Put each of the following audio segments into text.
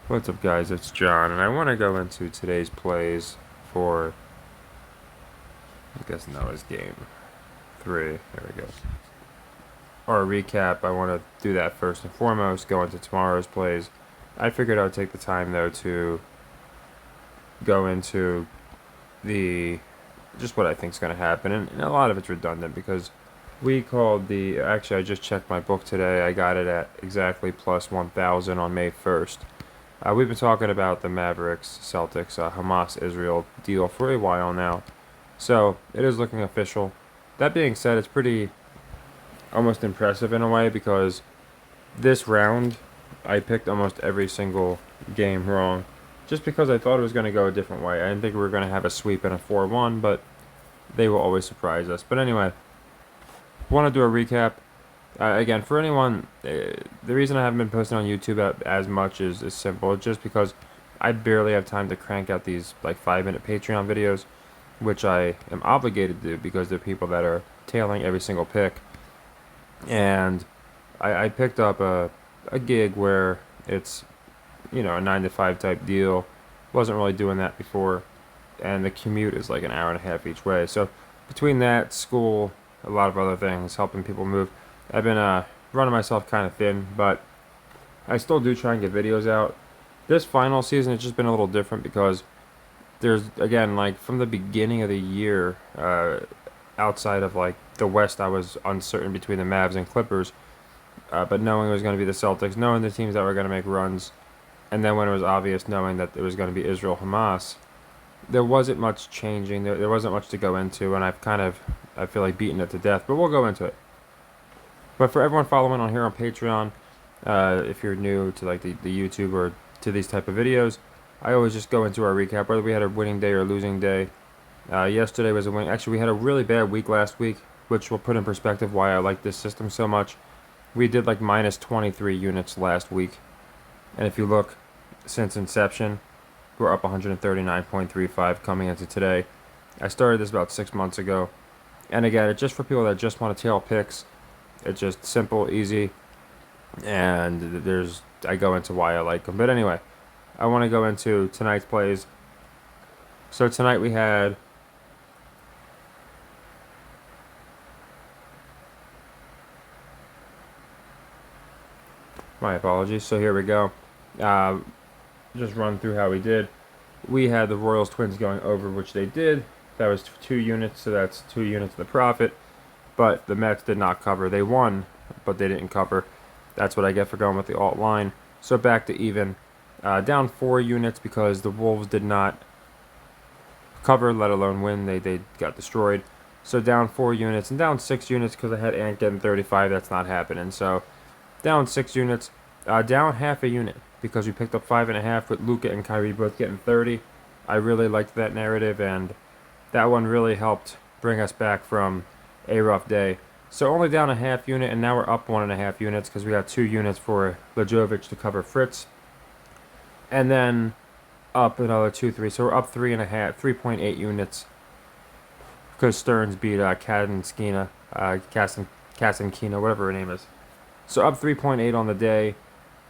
What's up, guys? It's John, and I want to go into today's plays for, I guess, Noah's game 3. There we go. Or a recap. I want to do that first and foremost, go into tomorrow's plays. I figured I would take the time, though, to go into the just what I think is going to happen, and a lot of it's redundant because we called the. Actually, I just checked my book today. I got it at exactly plus 1,000 on May 1st. We've been talking about the Mavericks, Celtics, Hamas, Israel deal for a while now. So it is looking official. That being said, it's pretty almost impressive in a way because this round I picked almost every single game wrong just because I thought it was going to go a different way. I didn't think we were going to have a sweep and a 4-1, but they will always surprise us. But anyway, want to do a recap. Again, for anyone, the reason I haven't been posting on YouTube as much is simple. It's just because I barely have time to crank out these like 5-minute Patreon videos, which I am obligated to do because they're people that are tailing every single pick. And I picked up a gig where it's, a 9 to 5 type deal. Wasn't really doing that before, and the commute is like an hour and a half each way. So between that, school, a lot of other things, helping people move, I've been running myself kind of thin, but I still do try and get videos out. This final season, it's just been a little different because there's, again, like from the beginning of the year, outside of like the West, I was uncertain between the Mavs and Clippers, but knowing it was going to be the Celtics, knowing the teams that were going to make runs, and then when it was obvious, knowing that it was going to be Israel Hamas, there wasn't much changing. There wasn't much to go into, and I feel like beaten it to death, but we'll go into it. But for everyone following on here on Patreon, if you're new to like the YouTube or to these type of videos, I always just go into our recap, whether we had a winning day or a losing day. Yesterday was a win. Actually, we had a really bad week last week, which will put in perspective why I like this system so much. We did like minus 23 units last week, and if you look, since inception, we're up 139.35 coming into today. I started this about 6 months ago, and again, it's just for people that just want to tail picks. It's just simple, easy, and I go into why I like them. But anyway, I want to go into tonight's plays. So tonight we had my apologies. So here we go. Just run through how we did. We had the Royals Twins going over, which they did. That was 2 units, so that's 2 units of the profit. But the Mets did not cover. They won, but they didn't cover. That's what I get for going with the alt line. So back to even. Down 4 units because the Wolves did not cover, let alone win. They got destroyed. So down 4 units and down 6 units because I had Ant getting 35. That's not happening. So down 6 units. Down half a unit because we picked up 5.5 with Luka and Kyrie both getting 30. I really liked that narrative, and that one really helped bring us back from a rough day. So only down a half unit, and now we're up 1.5 units because we got 2 units for Lajovic to cover Fritz, and then up another 2, 3. So we're up 3.8 units because Stearns beat Kasankina, whatever her name is. So up 3.8 on the day,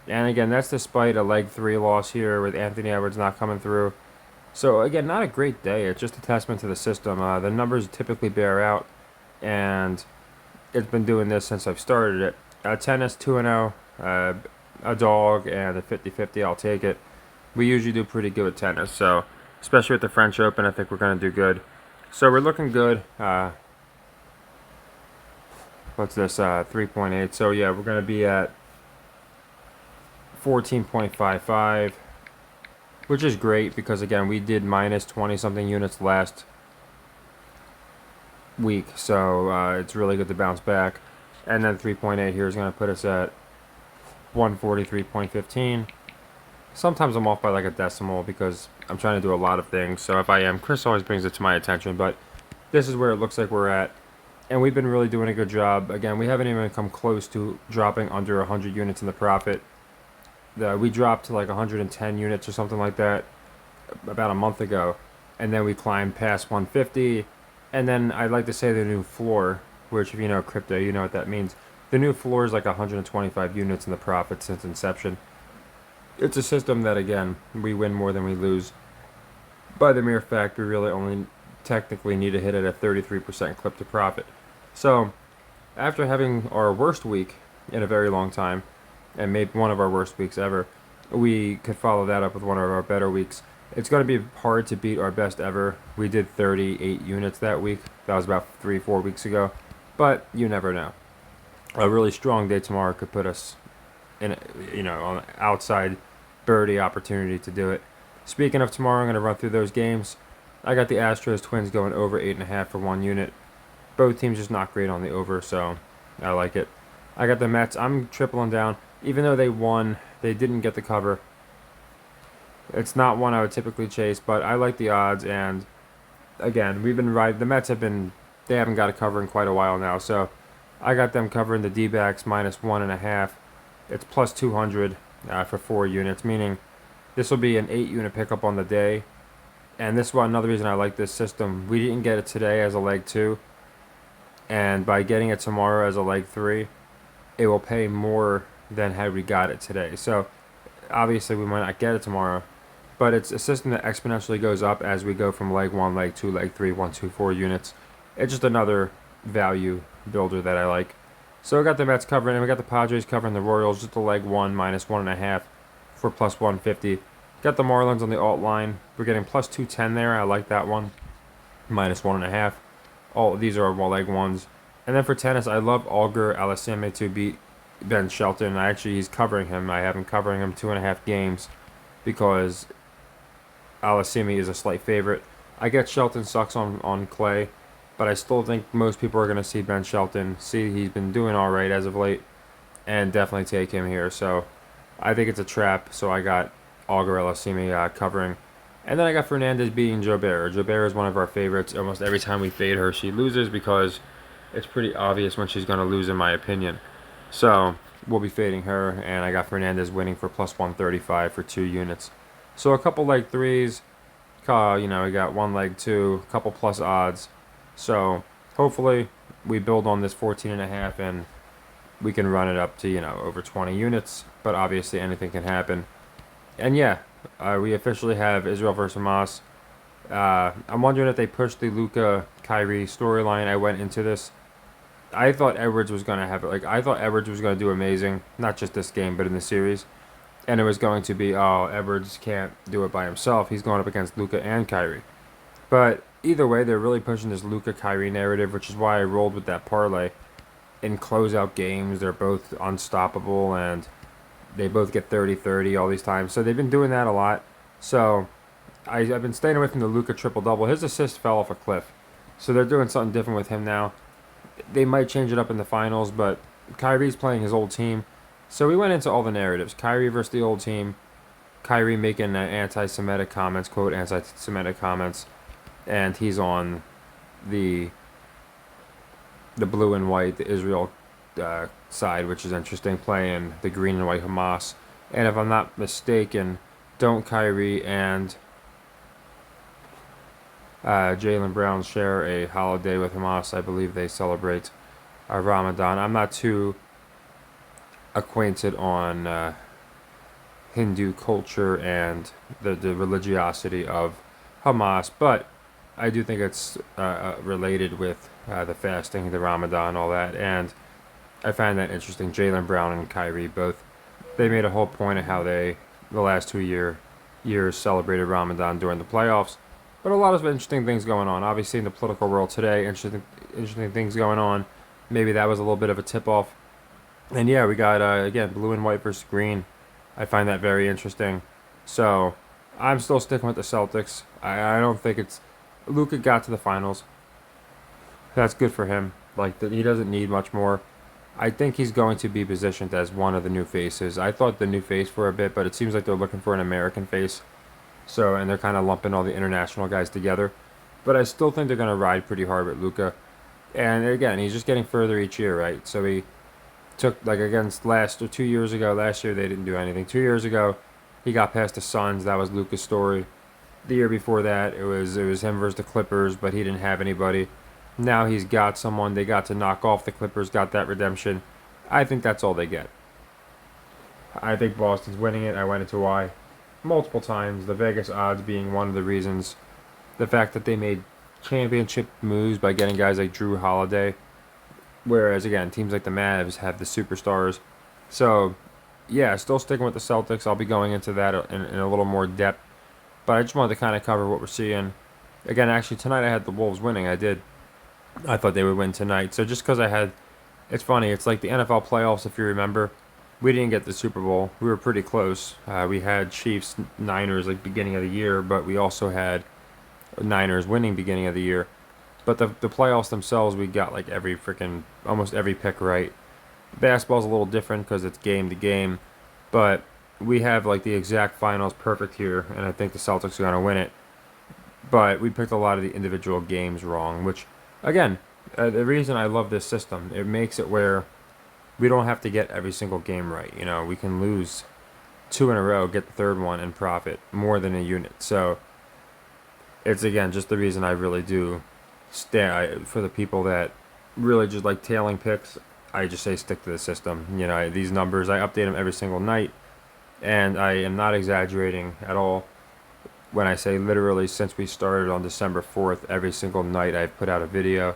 and again, that's despite a leg 3 loss here with Anthony Edwards not coming through. So again, not a great day. It's just a testament to the system. The numbers typically bear out, and it's been doing this since I've started it. Tennis 2-0, a dog, and a 50-50. I'll take it. We usually do pretty good with tennis, so especially with the French Open, I think we're going to do good. So we're looking good. What's this? 3.8. So yeah, we're going to be at 14.55. Which is great because, again, we did minus 20-something units last week. So it's really good to bounce back. And then 3.8 here is going to put us at 143.15. Sometimes I'm off by like a decimal because I'm trying to do a lot of things. So if I am, Chris always brings it to my attention. But this is where it looks like we're at. And we've been really doing a good job. Again, we haven't even come close to dropping under 100 units in the profit. We dropped to like 110 units or something like that about a month ago, and then we climbed past 150, and then I'd like to say the new floor, which if you know crypto, you know what that means. The new floor is like 125 units in the profit since inception. It's a system that, again, we win more than we lose by the mere fact we really only technically need to hit it at 33% clip to profit. So, after having our worst week in a very long time, and maybe one of our worst weeks ever, we could follow that up with one of our better weeks. It's going to be hard to beat our best ever. We did 38 units that week. That was about 3-4 weeks ago. But you never know. A really strong day tomorrow could put us in, on the outside birdie opportunity to do it. Speaking of tomorrow, I'm going to run through those games. I got the Astros Twins going over 8.5 for 1 unit. Both teams just not great on the over, so I like it. I got the Mets. I'm tripling down. Even though they won, they didn't get the cover. It's not one I would typically chase, but I like the odds. And again, we've been right. The Mets they haven't got a cover in quite a while now, so I got them covering the D-backs minus 1.5. It's plus 200 for 4 units, meaning this will be an 8-unit pickup on the day. And this is another reason I like this system. We didn't get it today as a leg 2. And by getting it tomorrow as a leg 3, it will pay more than had we got it today. So obviously we might not get it tomorrow, but it's a system that exponentially goes up as we go from leg 1, leg 2, leg 3, 1, 2, 4 units. It's just another value builder that I like. So we got the Mets covering, and we got the Padres covering the Royals, just the leg 1 minus 1.5 for plus 150. Got the Marlins on the alt line. We're getting plus 210 there. I like that one. Minus 1.5. All these are leg 1s. And then for tennis, I love Auger Aliassime to beat Ben Shelton. He's covering him. I have him covering him 2.5 games because Aliassime is a slight favorite. I get Shelton sucks on clay, but I still think most people are going to see Ben Shelton. He's been doing all right as of late, and definitely take him here. So I think it's a trap. So I got Auger Aliassime covering. And then I got Fernandez beating Jobert. Jobert is one of our favorites. Almost every time we fade her, she loses because it's pretty obvious when she's going to lose, in my opinion. So we'll be fading her, and I got Fernandez winning for plus 135 for 2 units. So a couple leg 3s, we got 1 leg 2, a couple plus odds. So hopefully we build on this 14.5 and we can run it up to, over 20 units. But obviously anything can happen. And yeah, we officially have Israel versus Hamas. I'm wondering if they pushed the Luka Kyrie storyline. I went into this. I thought Edwards was going to have it. I thought Edwards was going to do amazing. Not just this game, but in the series. And it was going to be, Edwards can't do it by himself. He's going up against Luka and Kyrie. But either way, they're really pushing this Luka Kyrie narrative, which is why I rolled with that parlay. In closeout games, they're both unstoppable, and they both get 30-30 all these times. So they've been doing that a lot. So I've been staying away from the Luka triple-double. His assist fell off a cliff. So they're doing something different with him now. They might change it up in the finals, but Kyrie's playing his old team. So we went into all the narratives. Kyrie versus the old team. Kyrie making anti-Semitic comments, quote, anti-Semitic comments. And he's on the blue and white, the Israel side, which is interesting, playing the green and white Hamas. And if I'm not mistaken, don't Kyrie and Jaylen Brown share a holiday with Hamas? I believe they celebrate Ramadan. I'm not too acquainted on Hindu culture and the religiosity of Hamas, but I do think it's related with the fasting, the Ramadan, all that, and I find that interesting. Jaylen Brown and Kyrie both, they made a whole point of how they, the last 2 years, celebrated Ramadan during the playoffs. But a lot of interesting things going on. Obviously, in the political world today, interesting things going on. Maybe that was a little bit of a tip-off. And yeah, we got, again, blue and white versus green. I find that very interesting. So, I'm still sticking with the Celtics. I don't think it's... Luka got to the finals. That's good for him. He doesn't need much more. I think he's going to be positioned as one of the new faces. I thought the new face for a bit, but it seems like they're looking for an American face. So, and they're kind of lumping all the international guys together. But I still think they're going to ride pretty hard with Luka. And again, he's just getting further each year, right? So he took, against last year they didn't do anything. 2 years ago, he got past the Suns. That was Luka's story. The year before that, it was him versus the Clippers, but he didn't have anybody. Now he's got someone. They got to knock off the Clippers, got that redemption. I think that's all they get. I think Boston's winning it. I went into why multiple times. The Vegas odds being one of the reasons. The fact that they made championship moves by getting guys like Drew Holiday, whereas again teams like the Mavs have the superstars. So yeah, still sticking with the Celtics. I'll be going into that in a little more depth, but I just wanted to kind of cover what we're seeing. Again, actually tonight I had the Wolves winning. I thought they would win tonight. So just because I had, it's funny. It's like the NFL playoffs. If you remember, we didn't get the Super Bowl. We were pretty close. We had Chiefs, Niners like beginning of the year, but we also had Niners winning beginning of the year. But the playoffs themselves, we got like almost every pick right. Basketball's a little different because it's game to game, but we have like the exact finals perfect here, and I think the Celtics are going to win it. But we picked a lot of the individual games wrong, which, again, the reason I love this system, it makes it where we don't have to get every single game right. You know, we can lose two in a row, get the third one, and profit more than a unit. So it's again just the reason I really do stand for the people that really just like tailing picks. I just say stick to the system. You know, these numbers I update them every single night, and I am not exaggerating at all when I say literally since we started on December 4th, every single night I've put out a video,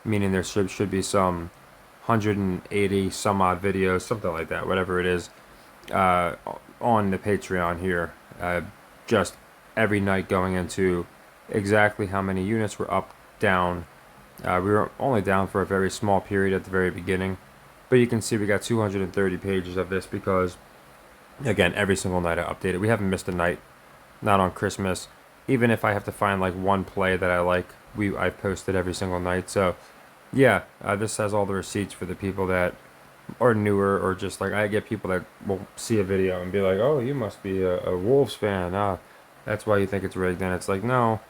meaning there should be some 180 some odd videos, something like that, whatever it is, uh, on the Patreon here. Just every night going into exactly how many units were up, down. We were only down for a very small period at the very beginning, but you can see we got 230 pages of this because, again, every single night I update it. We haven't missed a night, not on Christmas. Even if I have to find like one play that I like, I've posted every single night. So yeah, this has all the receipts for the people that are newer or just like I get people that will see a video and be like, "Oh, you must be a Wolves fan. That's why you think it's rigged." And it's like, no,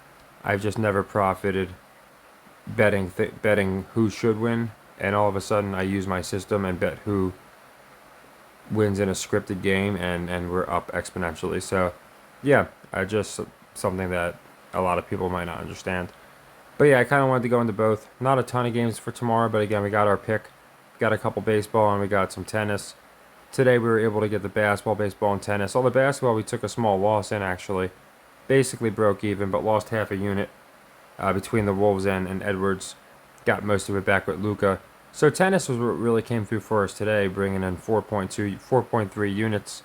I've just never profited betting who should win, and all of a sudden I use my system and bet who wins in a scripted game, and we're up exponentially. So yeah, just something that a lot of people might not understand. But yeah, I kind of wanted to go into both. Not a ton of games for tomorrow, but again, we got our pick. Got a couple baseball and we got some tennis. Today we were able to get the basketball, baseball, and tennis. All the basketball we took a small loss in actually. Basically broke even, but lost half a unit between the Wolves and Edwards. Got most of it back with Luca. So tennis was what really came through for us today, bringing in 4.3 units.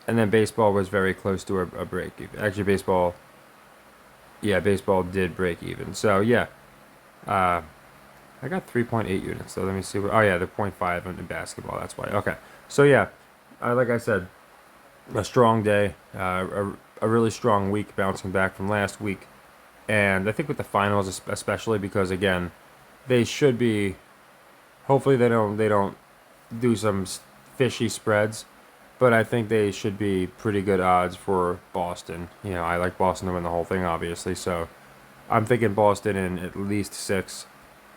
And then baseball was very close to a break even. Actually, baseball did break even. So yeah, I got 3.8 units. So let me see. Oh yeah, they're 0.5 in basketball. That's why. Okay. So yeah, like I said, a strong day, a really strong week bouncing back from last week, and I think with the finals especially because again, they should be. Hopefully they don't do some fishy spreads. But I think they should be pretty good odds for Boston. You know, I like Boston to win the whole thing, obviously. So I'm thinking Boston in at least 6,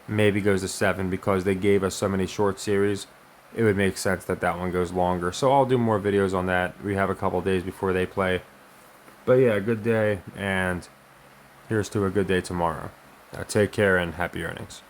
maybe goes to 7 because they gave us so many short series. It would make sense that that one goes longer. So I'll do more videos on that. We have a couple days before they play. But yeah, good day, and here's to a good day tomorrow. Take care and happy earnings.